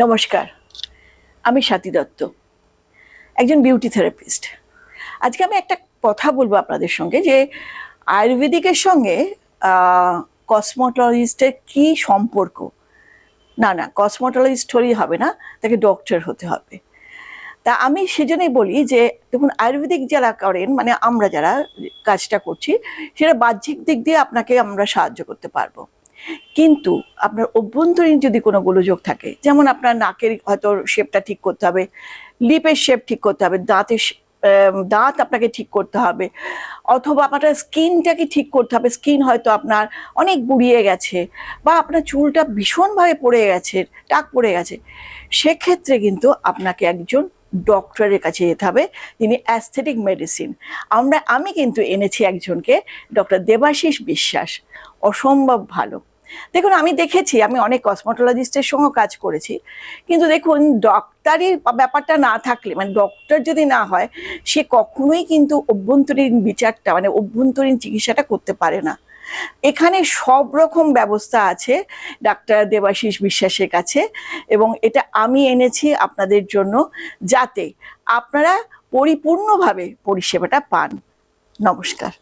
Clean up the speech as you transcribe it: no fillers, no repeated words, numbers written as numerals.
নমস্কার, আমি স্বাতী দত্ত, একজন বিউটি থেরাপিস্ট। আজকে আমি একটা কথা বলবো আপনাদের সঙ্গে যে আয়ুর্বেদিকের সঙ্গে কসমোটোলজিস্টের কি সম্পর্ক। না, কসমোটোলজিস্ট হলেই হবে না, তাকে ডক্টর হতে হবে। তা আমি সেজন্যই বলি যে দেখুন, আয়ুর্বেদিক যারা করেন, মানে আমরা যারা কাজটা করছি, সেটা বাহ্যিক দিক দিয়ে আপনাকে আমরা সাহায্য করতে পারবো। কিন্তু আপনার অভ্যন্তরীণ যদি কোনো গোলযোগ থাকে, যেমন আপনার নাকের হয়তো শেপটা ঠিক করতে হবে, লিপের শেপ ঠিক করতে হবে, দাঁত আপনাকে ঠিক করতে হবে, অথবা আপনার স্কিনটাকে ঠিক করতে হবে। স্কিন হয়তো আপনার অনেক বুড়িয়ে গেছে, বা আপনার চুলটা ভীষণভাবে পড়ে গেছে, টাক পড়ে গেছে, সেক্ষেত্রে কিন্তু আপনাকে একজন ডক্টরের কাছে যেতে হবে, যিনি অ্যাস্থেটিক মেডিসিন। আমি কিন্তু এনেছি একজনকে, ডক্টর দেবাশিস বিশ্বাস, অসম্ভব ভালো। দেখুন, আমি দেখেছি, আমি অনেক কসমোটোলজিস্টের সঙ্গেও কাজ করেছি, কিন্তু দেখুন, ডক্টরি ব্যাপারটা না থাকলে, মানে ডক্টর যদি না হয়, সে কখনোই কিন্তু অভ্যন্তরীণ বিচারটা, মানে অভ্যন্তরীণ চিকিৎসাটা করতে পারে না। এখানে সব রকম ব্যবস্থা আছে ডাক্তার দেবাশিস বিশ্বাসের কাছে, এবং এটা আমি এনেছি আপনাদের জন্য, যাতে আপনারা পরিপূর্ণভাবে পরিষেবাটা পান। নমস্কার।